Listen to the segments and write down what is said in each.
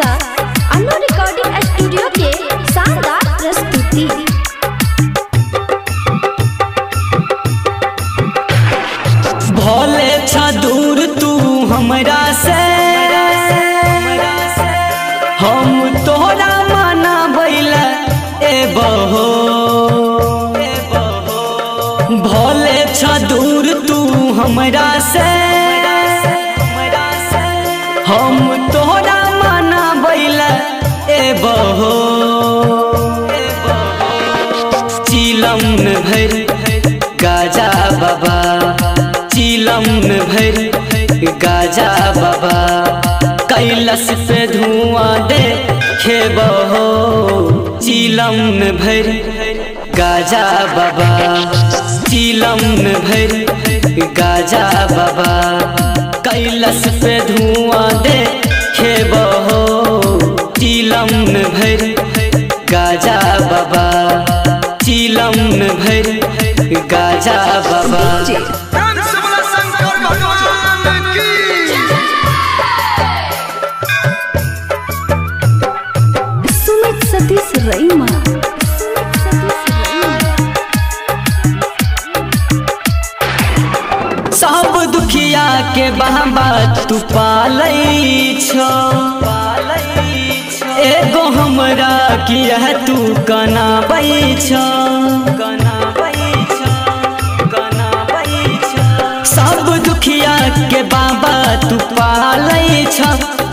साथ Annu recording studio के शानदार प्रस्तुति। भोले छ दूर तू हमरा से, हम तोरा माना बैला एबहो। भोले छ दूर तू हमरा से, हम तोरा माना बैला एबहो। चिलम भर गाजा बाबा, चिलम भर गाजा बाबा, कैलाश पे धुआं दे खेबहो। चिलम भर गाजा बाबा, चिलम भर गाजा बाबा, कैलाश पे धुआं दे खेबहो। चिलम भर गाजा बाबा, चिलम भर गाजा बाबा। सुमित सतीश रईमा। सब दुखिया के बाबा तू पालै छो, एगो हमरा किया तू कनाबै छो। सब दुखिया के बाबा तू पालै छो,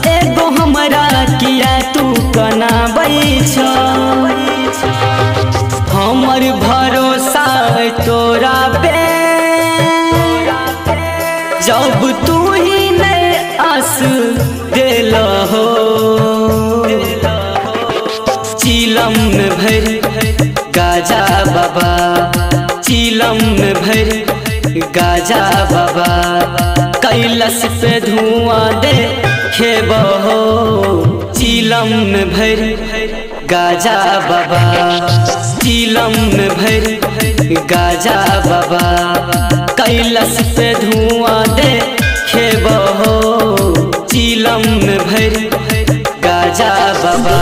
एगो हमरा किया तू कनाबै छो। हमर भरोसा तोरा पे, जब तू ही नहीं आस दिलहो। चिलम भर गाजा बाबा, चिलम भर गाजा बाबा, कैलाश पे धुआं दे खेबहो। चिलम भर गाजा बाबा, चिलम भर गाजा बाबा, कैलाश पे धुआं दे खेबहो। चिलम भर गाजा बाबा।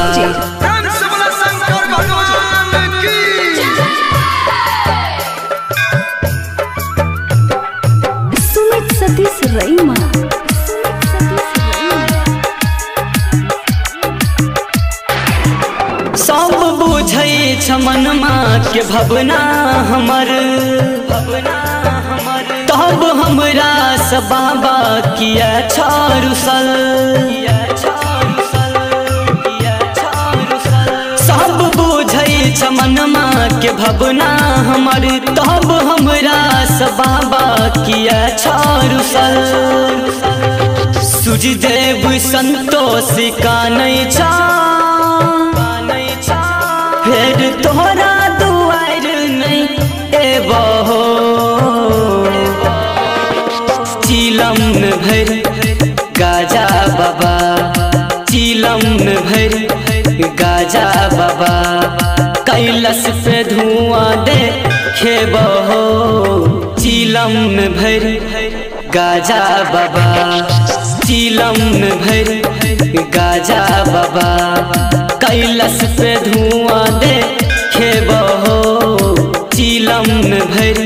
सुमित सतीश रईमा। सब बुझै छ मनमा के भावना हमर, तब हमरा से बाबा किया छ रुसल। सब बुझै छ मनमा के भावना हमर, तब हमरा से बाबा किया छ रुसल। सूर्यदेव संतोष कानै छ, फेर तोहरा दुआर नहीं एबहो। चिलम भर गाजा बाबा, चिलम भर गाजा बाबा, कैलाश पे धुआं दे खेबहो। चिलम भर गाजा बाबा, चिलम भर गाजा बाबा, कैलाश पे धुआं दे खेबहो। चिलम भर